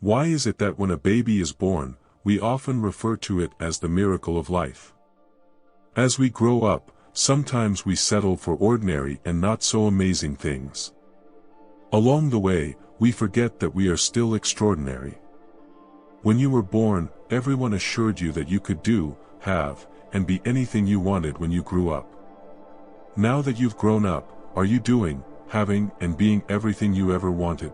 Why is it that when a baby is born, we often refer to it as the miracle of life? As we grow up, sometimes we settle for ordinary and not so amazing things. Along the way, we forget that we are still extraordinary. When you were born, everyone assured you that you could do, have, and be anything you wanted when you grew up. Now that you've grown up, are you doing, having, and being everything you ever wanted?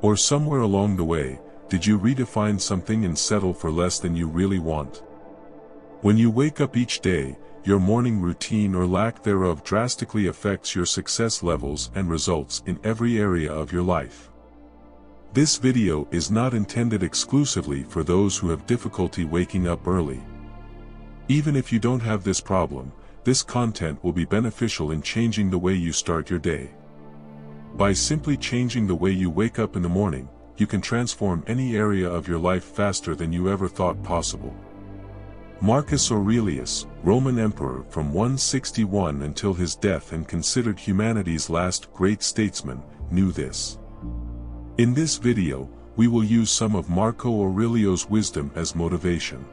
Or somewhere along the way, did you redefine something and settle for less than you really want? When you wake up each day, your morning routine or lack thereof drastically affects your success levels and results in every area of your life. This video is not intended exclusively for those who have difficulty waking up early. Even if you don't have this problem, this content will be beneficial in changing the way you start your day. By simply changing the way you wake up in the morning, you can transform any area of your life faster than you ever thought possible. Marcus Aurelius, Roman emperor from 161 until his death and considered humanity's last great statesman, knew this. In this video, we will use some of Marco Aurelio's wisdom as motivation.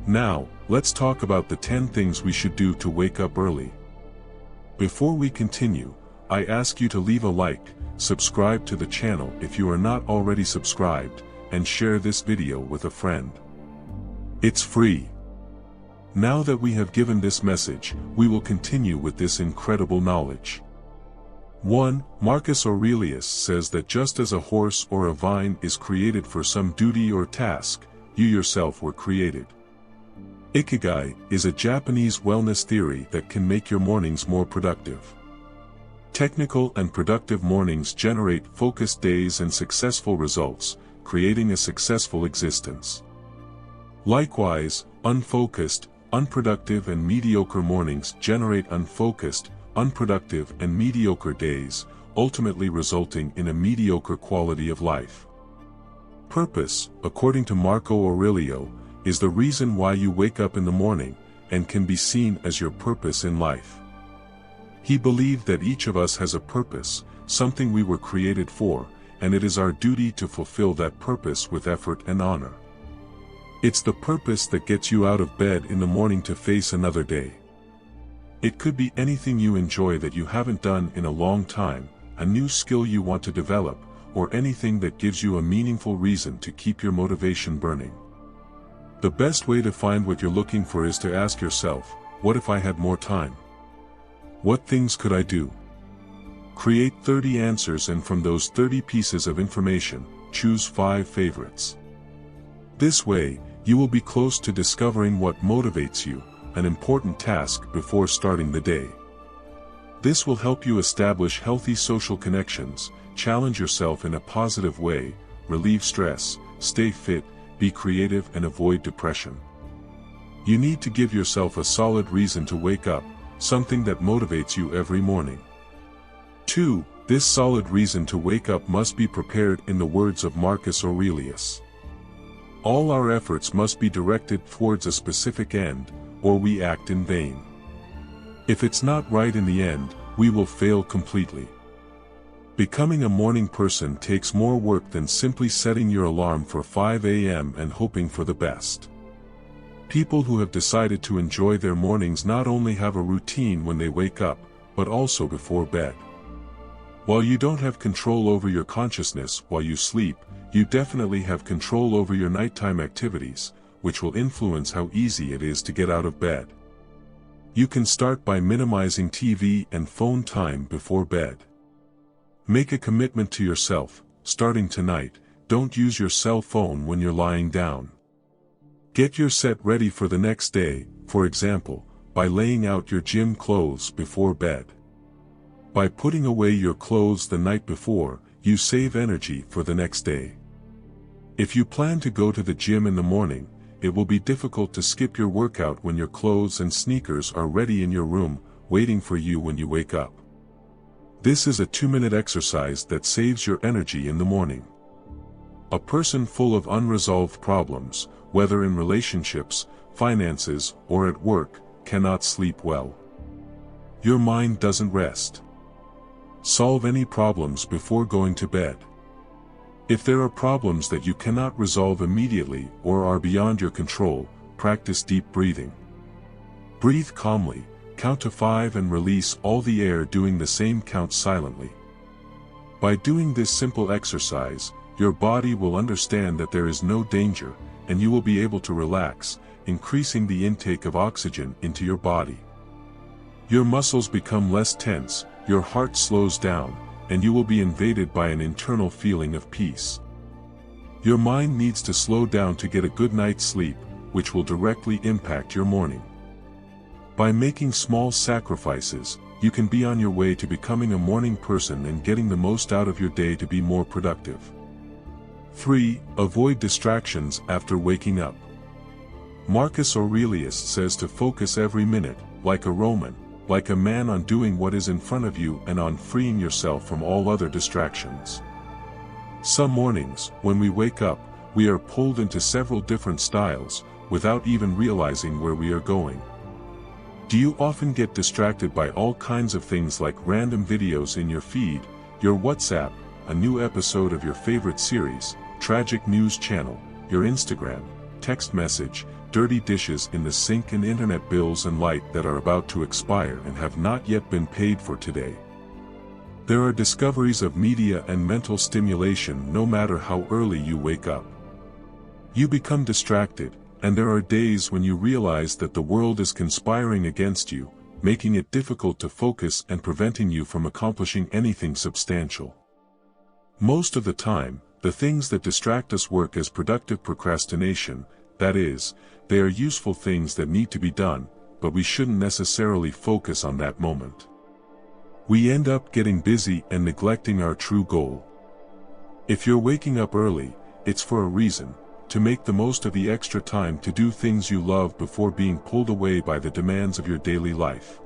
Now, let's talk about the 10 things we should do to wake up early. Before we continue, I ask you to leave a like, subscribe to the channel if you are not already subscribed, and share this video with a friend. It's free. Now that we have given this message, we will continue with this incredible knowledge. 1. Marcus Aurelius says that just as a horse or a vine is created for some duty or task, you yourself were created. Ikigai is a Japanese wellness theory that can make your mornings more productive. Technical and productive mornings generate focused days and successful results, creating a successful existence. Likewise, unfocused, unproductive and mediocre mornings generate unfocused, unproductive and mediocre days, ultimately resulting in a mediocre quality of life. Purpose, according to Marco Aurelio, is the reason why you wake up in the morning, and can be seen as your purpose in life. He believed that each of us has a purpose, something we were created for, and it is our duty to fulfill that purpose with effort and honor. It's the purpose that gets you out of bed in the morning to face another day. It could be anything you enjoy that you haven't done in a long time, a new skill you want to develop, or anything that gives you a meaningful reason to keep your motivation burning. The best way to find what you're looking for is to ask yourself, what if I had more time? What things could I do? Create 30 answers, and from those 30 pieces of information, choose 5 favorites. This way, you will be close to discovering what motivates you, an important task before starting the day. This will help you establish healthy social connections, challenge yourself in a positive way, relieve stress, stay fit, be creative and avoid depression. You need to give yourself a solid reason to wake up, something that motivates you every morning. 2. This solid reason to wake up must be prepared in the words of Marcus Aurelius. All our efforts must be directed towards a specific end, or we act in vain. If it's not right in the end, we will fail completely. Becoming a morning person takes more work than simply setting your alarm for 5 a.m. and hoping for the best. People who have decided to enjoy their mornings not only have a routine when they wake up, but also before bed. While you don't have control over your consciousness while you sleep, you definitely have control over your nighttime activities, which will influence how easy it is to get out of bed. You can start by minimizing TV and phone time before bed. Make a commitment to yourself, starting tonight, don't use your cell phone when you're lying down. Get your set ready for the next day, for example, by laying out your gym clothes before bed. By putting away your clothes the night before, you save energy for the next day. If you plan to go to the gym in the morning, it will be difficult to skip your workout when your clothes and sneakers are ready in your room, waiting for you when you wake up. This is a 2-minute exercise that saves your energy in the morning. A person full of unresolved problems, whether in relationships, finances, or at work, cannot sleep well. Your mind doesn't rest. Solve any problems before going to bed. If there are problems that you cannot resolve immediately or are beyond your control, practice deep breathing. Breathe calmly, count to 5 and release all the air, doing the same count silently. By doing this simple exercise, your body will understand that there is no danger, and you will be able to relax, increasing the intake of oxygen into your body. Your muscles become less tense, your heart slows down, and you will be invaded by an internal feeling of peace. Your mind needs to slow down to get a good night's sleep, which will directly impact your morning. By making small sacrifices, you can be on your way to becoming a morning person and getting the most out of your day to be more productive. 3. Avoid distractions after waking up. Marcus Aurelius says to focus every minute, like a Roman, like a man, on doing what is in front of you and on freeing yourself from all other distractions. Some mornings, when we wake up, we are pulled into several different styles, without even realizing where we are going. Do you often get distracted by all kinds of things like random videos in your feed, your WhatsApp, a new episode of your favorite series, tragic news channel, your Instagram, text message, dirty dishes in the sink, and internet bills and light that are about to expire and have not yet been paid for today? There are discoveries of media and mental stimulation no matter how early you wake up. You become distracted, and there are days when you realize that the world is conspiring against you, making it difficult to focus and preventing you from accomplishing anything substantial. Most of the time, the things that distract us work as productive procrastination, that is, they are useful things that need to be done, but we shouldn't necessarily focus on that moment. We end up getting busy and neglecting our true goal. If you're waking up early, it's for a reason: to make the most of the extra time to do things you love before being pulled away by the demands of your daily life.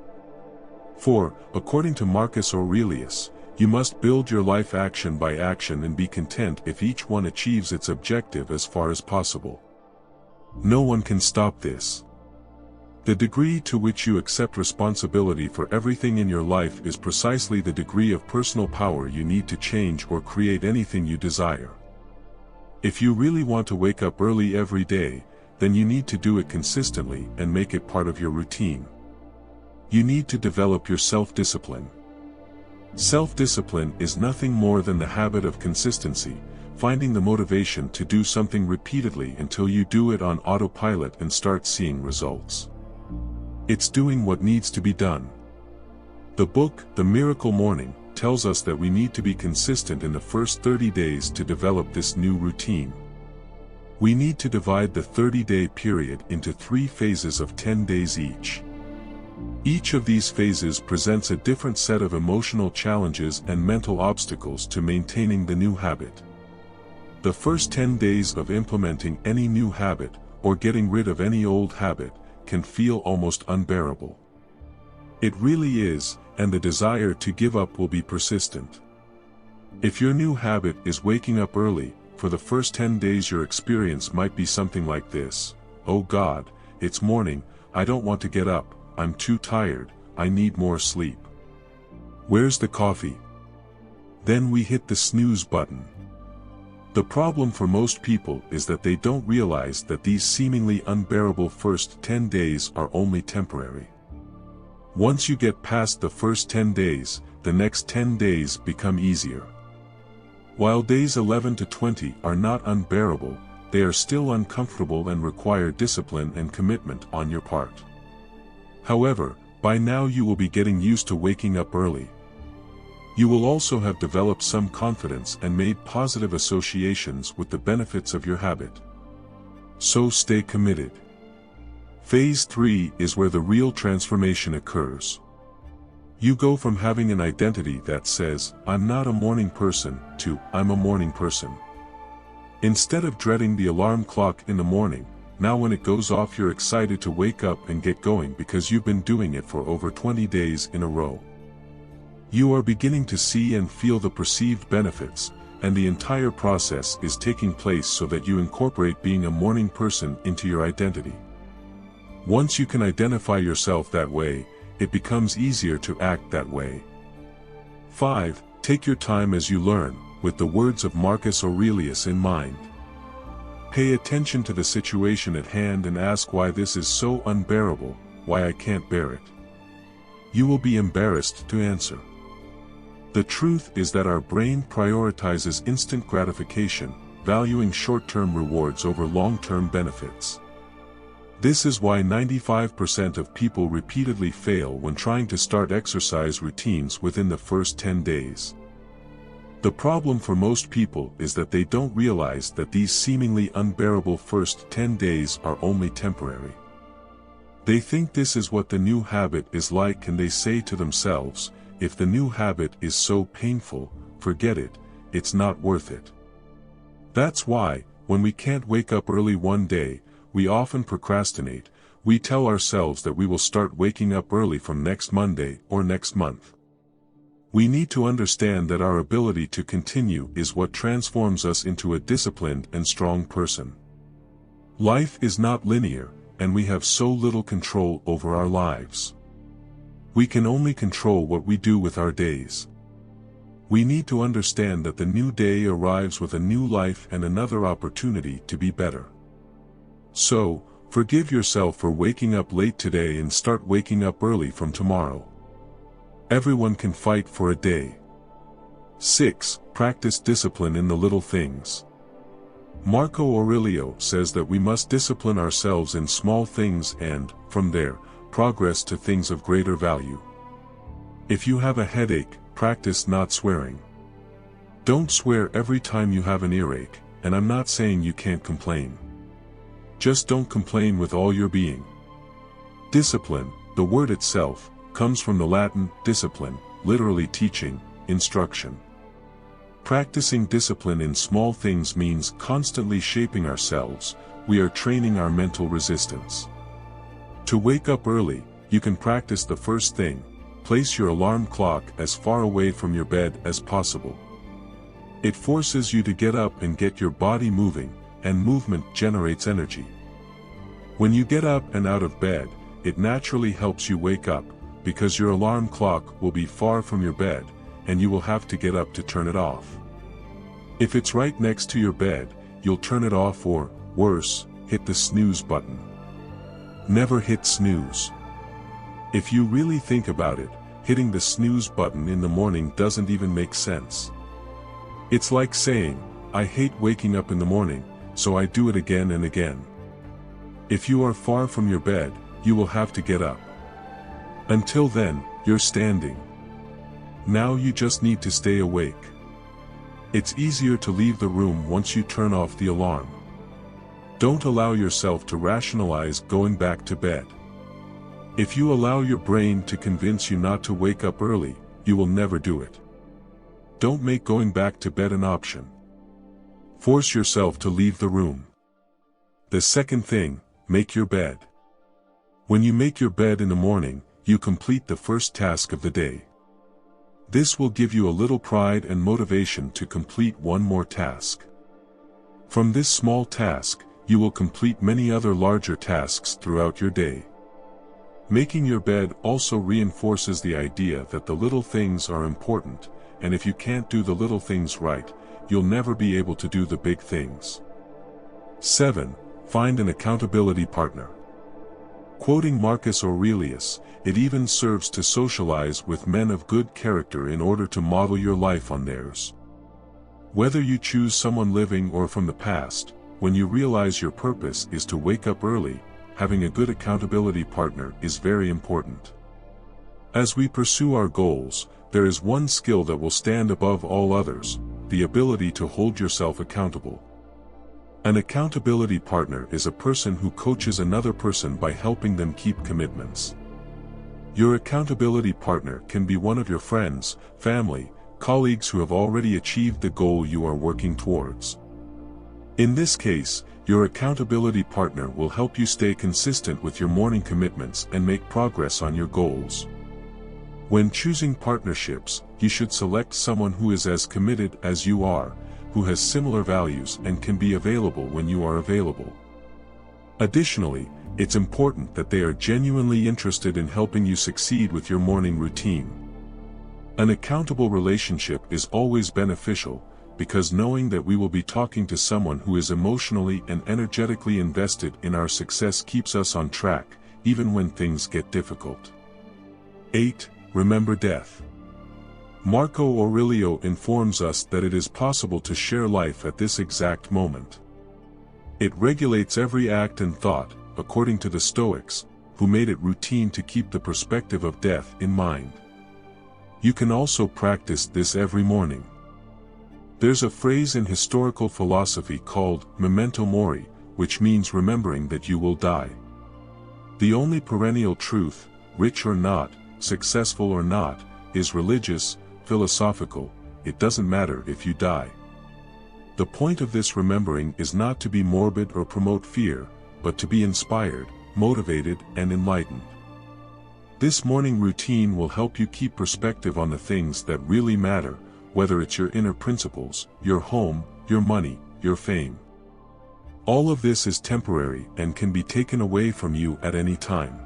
4. According to Marcus Aurelius, you must build your life action by action and be content if each one achieves its objective as far as possible. No one can stop this. The degree to which you accept responsibility for everything in your life is precisely the degree of personal power you need to change or create anything you desire. If you really want to wake up early every day, then you need to do it consistently and make it part of your routine. You need to develop your self-discipline. Self-discipline is nothing more than the habit of consistency, finding the motivation to do something repeatedly until you do it on autopilot and start seeing results. It's doing what needs to be done. The book, The Miracle Morning, tells us that we need to be consistent in the first 30 days to develop this new routine. We need to divide the 30-day period into 3 phases of 10 days each. Each of these phases presents a different set of emotional challenges and mental obstacles to maintaining the new habit. The first 10 days of implementing any new habit, or getting rid of any old habit, can feel almost unbearable. It really is, and the desire to give up will be persistent. If your new habit is waking up early, for the first 10 days your experience might be something like this: "Oh God, it's morning, I don't want to get up, I'm too tired, I need more sleep. Where's the coffee?" Then we hit the snooze button. The problem for most people is that they don't realize that these seemingly unbearable first 10 days are only temporary. Once you get past the first 10 days, the next 10 days become easier. While days 11 to 20 are not unbearable, they are still uncomfortable and require discipline and commitment on your part. However, by now you will be getting used to waking up early. You will also have developed some confidence and made positive associations with the benefits of your habit. So stay committed. Phase 3 is where the real transformation occurs. You go from having an identity that says, "I'm not a morning person," to, "I'm a morning person." Instead of dreading the alarm clock in the morning, now when it goes off you're excited to wake up and get going because you've been doing it for over 20 days in a row. You are beginning to see and feel the perceived benefits, and the entire process is taking place so that you incorporate being a morning person into your identity. Once you can identify yourself that way, it becomes easier to act that way. 5. Take your time as you learn, with the words of Marcus Aurelius in mind. Pay attention to the situation at hand and ask why this is so unbearable, why I can't bear it. You will be embarrassed to answer. The truth is that our brain prioritizes instant gratification, valuing short-term rewards over long-term benefits. This is why 95% of people repeatedly fail when trying to start exercise routines within the first 10 days. The problem for most people is that they don't realize that these seemingly unbearable first 10 days are only temporary. They think this is what the new habit is like, and they say to themselves, if the new habit is so painful, forget it, it's not worth it. That's why, when we can't wake up early one day, we often procrastinate. We tell ourselves that we will start waking up early from next Monday or next month. We need to understand that our ability to continue is what transforms us into a disciplined and strong person. Life is not linear, and we have so little control over our lives. We can only control what we do with our days. We need to understand that the new day arrives with a new life and another opportunity to be better. So, forgive yourself for waking up late today and start waking up early from tomorrow. Everyone can fight for a day. 6. Practice discipline in the little things. Marco Aurelio says that we must discipline ourselves in small things and, from there, progress to things of greater value. If you have a headache, practice not swearing. Don't swear every time you have an earache, and I'm not saying you can't complain. Just don't complain with all your being. Discipline, the word itself, comes from the Latin discipline, literally teaching, instruction. Practicing discipline in small things means constantly shaping ourselves. We are training our mental resistance. To wake up early, you can practice the first thing: place your alarm clock as far away from your bed as possible. It forces you to get up and get your body moving, and movement generates energy. When you get up and out of bed, it naturally helps you wake up, because your alarm clock will be far from your bed, and you will have to get up to turn it off. If it's right next to your bed, you'll turn it off, or, worse, hit the snooze button. Never hit snooze. If you really think about it, hitting the snooze button in the morning doesn't even make sense. It's like saying, I hate waking up in the morning, so I do it again and again. If you are far from your bed, you will have to get up. Until then, you're standing. Now you just need to stay awake. It's easier to leave the room once you turn off the alarm. Don't allow yourself to rationalize going back to bed. If you allow your brain to convince you not to wake up early, you will never do it. Don't make going back to bed an option. Force yourself to leave the room. The second thing, make your bed. When you make your bed in the morning, you complete the first task of the day. This will give you a little pride and motivation to complete one more task. From this small task, you will complete many other larger tasks throughout your day. Making your bed also reinforces the idea that the little things are important, and if you can't do the little things right, you'll never be able to do the big things. 7. Find an accountability partner. Quoting Marcus Aurelius, it even serves to socialize with men of good character in order to model your life on theirs. Whether you choose someone living or from the past, when you realize your purpose is to wake up early, having a good accountability partner is very important. As we pursue our goals, there is one skill that will stand above all others: the ability to hold yourself accountable. An accountability partner is a person who coaches another person by helping them keep commitments. Your accountability partner can be one of your friends, family, colleagues who have already achieved the goal you are working towards. In this case, your accountability partner will help you stay consistent with your morning commitments and make progress on your goals. When choosing partnerships, you should select someone who is as committed as you are, who has similar values and can be available when you are available. Additionally, it's important that they are genuinely interested in helping you succeed with your morning routine. An accountable relationship is always beneficial, because knowing that we will be talking to someone who is emotionally and energetically invested in our success keeps us on track, even when things get difficult. 8. Remember death. Marco Aurelio informs us that it is possible to share life at this exact moment. It regulates every act and thought, according to the Stoics, who made it routine to keep the perspective of death in mind. You can also practice this every morning. There's a phrase in historical philosophy called memento mori, which means remembering that you will die. The only perennial truth, rich or not, successful or not, is religious, philosophical. It doesn't matter if you die. The point of this remembering is not to be morbid or promote fear, but to be inspired, motivated, and enlightened. This morning routine will help you keep perspective on the things that really matter, whether it's your inner principles, your home, your money, your fame. All of this is temporary and can be taken away from you at any time.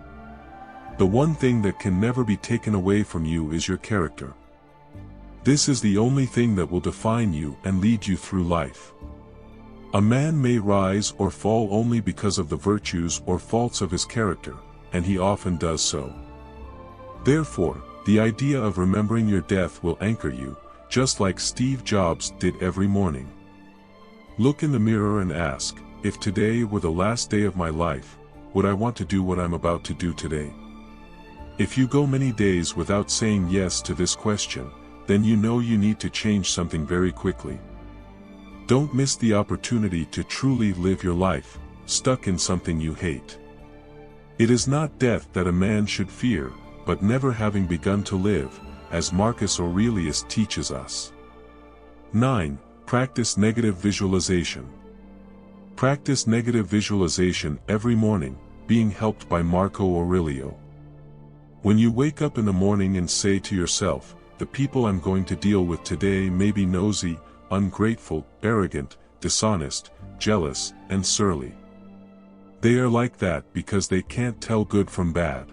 The one thing that can never be taken away from you is your character. This is the only thing that will define you and lead you through life. A man may rise or fall only because of the virtues or faults of his character, and he often does so. Therefore, the idea of remembering your death will anchor you, just like Steve Jobs did every morning. Look in the mirror and ask, if today were the last day of my life, would I want to do what I'm about to do today? If you go many days without saying yes to this question, then you know you need to change something very quickly. Don't miss the opportunity to truly live your life, stuck in something you hate. It is not death that a man should fear, but never having begun to live, as Marcus Aurelius teaches us. 9. Practice negative visualization. Practice negative visualization every morning, being helped by Marco Aurelio. When you wake up in the morning and say to yourself, the people I'm going to deal with today may be nosy, ungrateful, arrogant, dishonest, jealous, and surly. They are like that because they can't tell good from bad.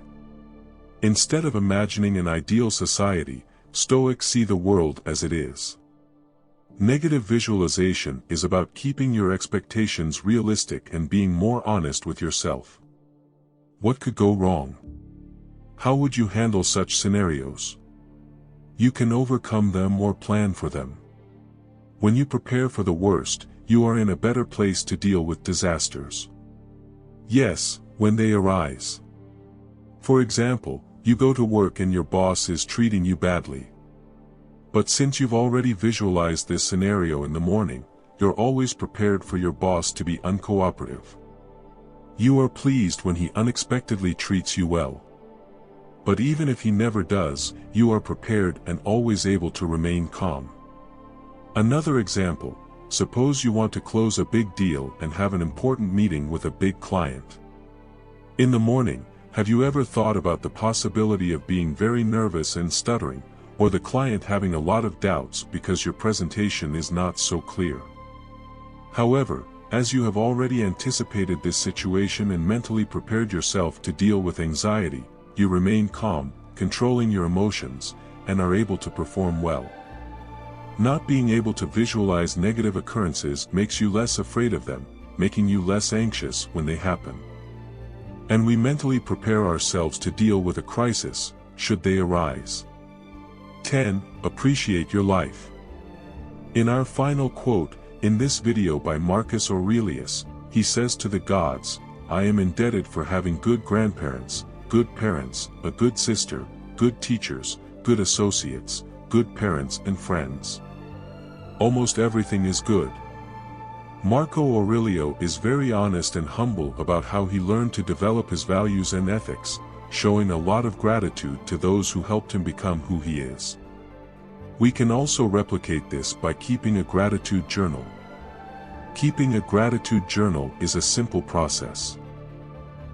Instead of imagining an ideal society, Stoics see the world as it is. Negative visualization is about keeping your expectations realistic and being more honest with yourself. What could go wrong? How would you handle such scenarios? You can overcome them or plan for them. When you prepare for the worst, you are in a better place to deal with disasters. Yes, when they arise. For example, you go to work and your boss is treating you badly. But since you've already visualized this scenario in the morning, you're always prepared for your boss to be uncooperative. You are pleased when he unexpectedly treats you well. But even if he never does, you are prepared and always able to remain calm. Another example, suppose you want to close a big deal and have an important meeting with a big client. In the morning, have you ever thought about the possibility of being very nervous and stuttering, or the client having a lot of doubts because your presentation is not so clear? However, as you have already anticipated this situation and mentally prepared yourself to deal with anxiety, you remain calm, controlling your emotions, and are able to perform well. Not being able to visualize negative occurrences makes you less afraid of them, making you less anxious when they happen. And we mentally prepare ourselves to deal with a crisis, should they arise. 10. Appreciate your life. In our final quote, in this video by Marcus Aurelius, he says to the gods, I am indebted for having good grandparents, good parents, a good sister, good teachers, good associates, good parents and friends. Almost everything is good. Marco Aurelio is very honest and humble about how he learned to develop his values and ethics, showing a lot of gratitude to those who helped him become who he is. We can also replicate this by keeping a gratitude journal. Keeping a gratitude journal is a simple process.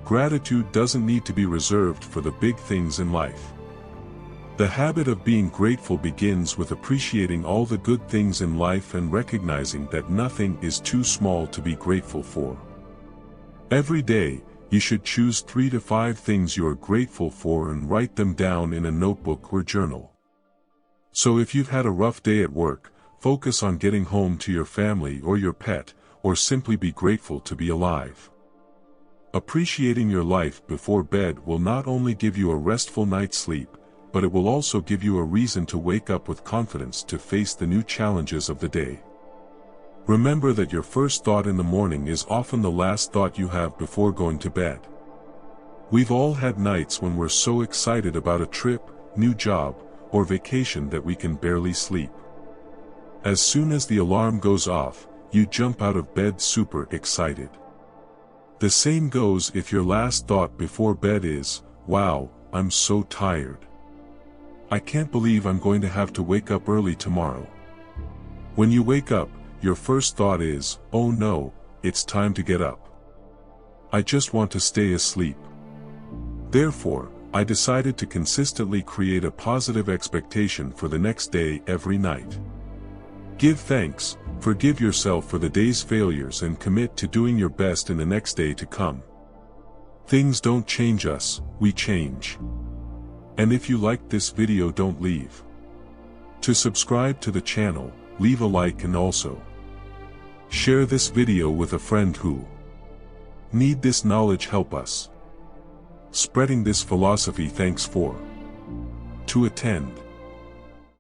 Gratitude doesn't need to be reserved for the big things in life. The habit of being grateful begins with appreciating all the good things in life and recognizing that nothing is too small to be grateful for. Every day, you should choose 3 to 5 things you are grateful for and write them down in a notebook or journal. So if you've had a rough day at work, focus on getting home to your family or your pet, or simply be grateful to be alive. Appreciating your life before bed will not only give you a restful night's sleep, but it will also give you a reason to wake up with confidence to face the new challenges of the day. Remember that your first thought in the morning is often the last thought you have before going to bed. We've all had nights when we're so excited about a trip, new job, or vacation that we can barely sleep. As soon as the alarm goes off, you jump out of bed super excited. The same goes if your last thought before bed is, "Wow, I'm so tired. I can't believe I'm going to have to wake up early tomorrow." When you wake up, your first thought is, "Oh no, it's time to get up. I just want to stay asleep." Therefore, I decided to consistently create a positive expectation for the next day every night. Give thanks, forgive yourself for the day's failures and commit to doing your best in the next day to come. Things don't change us, we change. And if you liked this video, don't leave to subscribe to the channel, leave a like, and also share this video with a friend who need this knowledge. Help us spreading this philosophy. Thanks for to attend.